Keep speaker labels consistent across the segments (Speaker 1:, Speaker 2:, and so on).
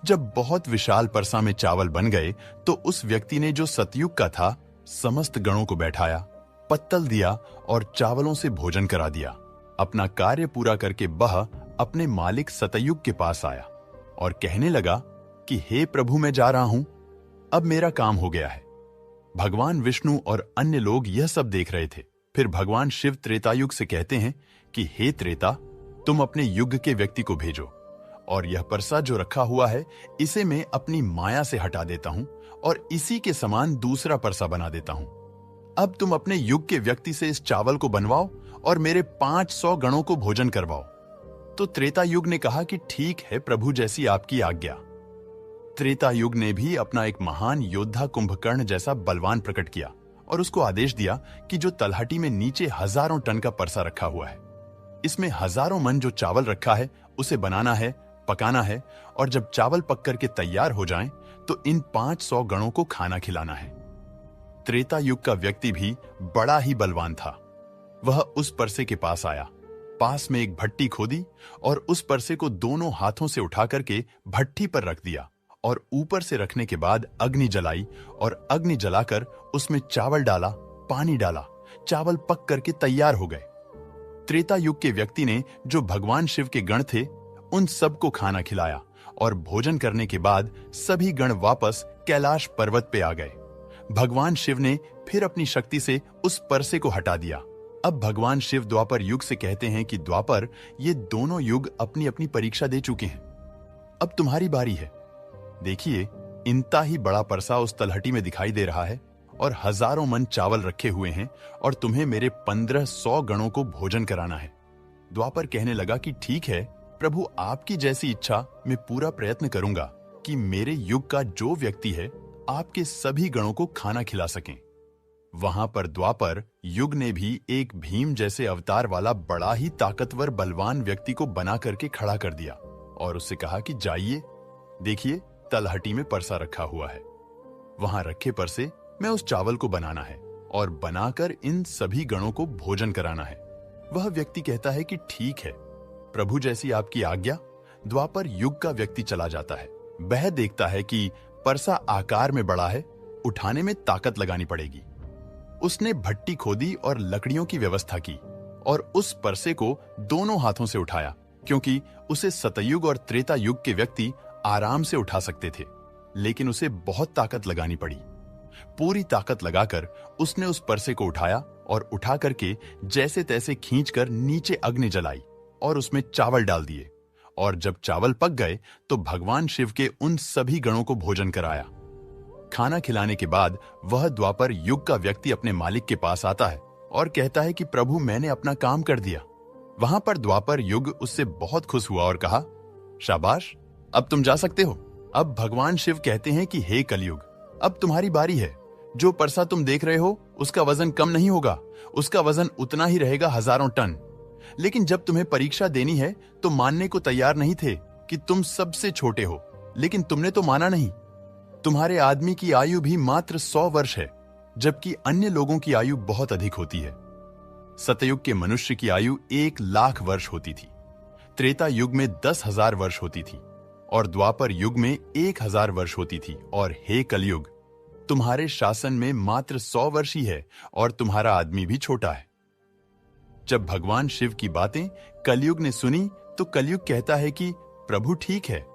Speaker 1: जब बहुत विशाल परसा में चावल बन गए तो उस व्यक्ति ने जो सतयुग का था समस्त गणों को बैठाया, पत्तल दिया और चावलों से भोजन करा दिया। अपना कार्य पूरा करके वह अपने मालिक सतयुग के पास आया और कहने लगा कि हे प्रभु, मैं जा रहा हूं, अब मेरा काम हो गया है। भगवान विष्णु और अन्य लोग यह सब देख रहे थे। फिर भगवान शिव त्रेतायुग से कहते हैं कि हे त्रेता, तुम अपने युग के व्यक्ति को भेजो और यह परसा जो रखा हुआ है इसे मैं अपनी माया से हटा देता हूं और इसी के समान दूसरा परसा बना देता हूं। अब तुम अपने युग के व्यक्ति से इस चावल को बनवाओ और मेरे 500 गणों को भोजन करवाओ। तो त्रेता युग ने कहा कि ठीक है प्रभु, जैसी आपकी आज्ञा। त्रेता युग ने भी अपना एक महान योद्धा कुंभकर्ण जैसा बलवान प्रकट किया और उसको आदेश दिया कि जो तलहटी में नीचे हजारों टन का परसा रखा हुआ है, इसमें हजारों मन जो चावल रखा है उसे बनाना है, पकाना है और जब चावल पक करके तैयार हो जाएं तो इन 500 गणों को खाना खिलाना है। त्रेता युग का व्यक्ति भी बड़ा ही बलवान था। वह उस परसे के पास आया, पास में एक भट्टी खोदी और उस परसे को दोनों हाथों से उठा करके भट्टी पर रख दिया और ऊपर से रखने के बाद अग्नि जलाई और अग्नि जलाकर उसमें चावल डाला, पानी डाला, चावल पक करके तैयार हो गए। त्रेता युग के व्यक्ति ने जो भगवान शिव के गण थे उन सबको खाना खिलाया और भोजन करने के बाद सभी गण वापस कैलाश पर्वत पे आ गए। भगवान शिव ने फिर अपनी शक्ति से उस परसे को हटा दिया। अब भगवान शिव द्वापर युग से कहते हैं कि द्वापर, ये दोनों युग अपनी अपनी परीक्षा दे चुके हैं, अब तुम्हारी बारी है। देखिए, इतना ही बड़ा परसा उस तलहटी में दिखाई दे रहा है और हजारों मन चावल रखे हुए हैं और तुम्हें मेरे 1500 गणों को भोजन कराना है। द्वापर कहने लगा कि ठीक है प्रभु, आपकी जैसी इच्छा मैं पूरा प्रयत्न करूंगा कि मेरे युग का जो व्यक्ति है आपके सभी गणों को खाना खिला सकें। वहां पर द्वापर युग ने भी एक भीम जैसे अवतार वाला बड़ा ही ताकतवर बलवान व्यक्ति को बना करके खड़ा कर दिया और उससे कहा कि जाइए, देखिए तलहटी में परसा रखा हुआ है, वहां रखे परसे में उस चावल को बनाना है और बनाकर इन सभी गणों को भोजन कराना है। वह व्यक्ति कहता है कि ठीक है प्रभु, जैसी आपकी आज्ञा। द्वापर युग का व्यक्ति चला जाता है। वह देखता है कि परसा आकार में बड़ा है, उठाने में ताकत लगानी पड़ेगी। उसने भट्टी खोदी और लकड़ियों की व्यवस्था की और उस परसे को दोनों हाथों से उठाया, क्योंकि उसे सतयुग और त्रेता युग के व्यक्ति आराम से उठा सकते थे, लेकिन उसे बहुत ताकत लगानी पड़ी। पूरी ताकत लगाकर उसने उस परसे को उठाया और उठा करके जैसे तैसे खींचकर नीचे अग्नि जलाई और उसमें चावल डाल दिए और जब चावल पक गए तो भगवान शिव के उन सभी गणों को भोजन कराया। खाना खिलाने के बाद वह द्वापर युग का व्यक्ति अपने मालिक के पास आता है और कहता है कि प्रभु, मैंने अपना काम कर दिया। वहां पर द्वापर युग उससे बहुत खुश हुआ और कहा, शाबाश, अब तुम जा सकते हो। अब भगवान शिव कहते हैं कि हे कलयुग, अब तुम्हारी बारी है। जो परसा तुम देख रहे हो उसका वजन कम नहीं होगा, उसका वजन उतना ही रहेगा, हजारों टन। लेकिन जब तुम्हें परीक्षा देनी है तो मानने को तैयार नहीं थे कि तुम सबसे छोटे हो, लेकिन तुमने तो माना नहीं। तुम्हारे आदमी की आयु भी मात्र 100 वर्ष है, जबकि अन्य लोगों की आयु बहुत अधिक होती है। सतयुग के मनुष्य की आयु 1,00,000 वर्ष होती थी, त्रेता युग में 10,000 वर्ष होती थी और द्वापर युग में 1,000 वर्ष होती थी। और हे कलयुग, तुम्हारे शासन में मात्र 100 वर्ष ही है और तुम्हारा आदमी भी छोटा है। जब भगवान शिव की बातें कलयुग ने सुनी तो कलयुग कहता है कि प्रभु ठीक है,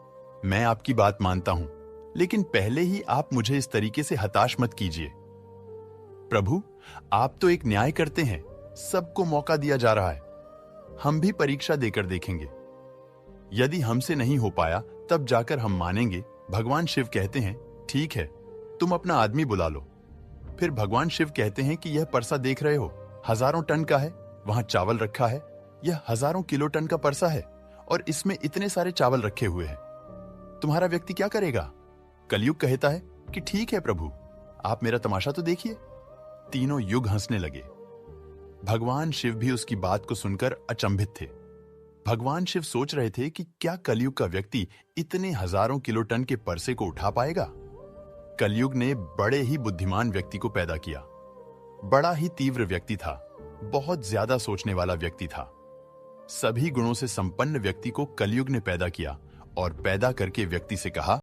Speaker 1: मैं आपकी बात मानता हूं, लेकिन पहले ही आप मुझे इस तरीके से हताश मत कीजिए। प्रभु, आप तो एक न्याय करते हैं, सबको मौका दिया जा रहा है, हम भी परीक्षा देकर देखेंगे। यदि हमसे नहीं हो पाया तब जाकर हम मानेंगे। भगवान शिव कहते हैं ठीक है, तुम अपना आदमी बुला लो। फिर भगवान शिव कहते हैं कि यह परसा देख रहे हो, हजारों टन का है, वहां चावल रखा है, यह हजारों किलो टन का परसा है और इसमें इतने सारे चावल रखे हुए हैं, तुम्हारा व्यक्ति क्या करेगा? कलयुग कहता है कि ठीक है प्रभु, आप मेरा तमाशा तो देखिए। तीनों युग हंसने लगे। भगवान शिव भी उसकी बात को सुनकर अचंभित थे। भगवान शिव सोच रहे थे कि क्या कलयुग का व्यक्ति इतने हजारों किलो टन के परसे को उठा पाएगा? कलयुग ने बड़े ही बुद्धिमान व्यक्ति को पैदा किया। बड़ा ही तीव्र व्यक्ति था, बहुत ज्यादा सोचने वाला व्यक्ति था। सभी गुणों से संपन्न व्यक्ति को कलयुग ने पैदा किया और पैदा करके व्यक्ति से कहा,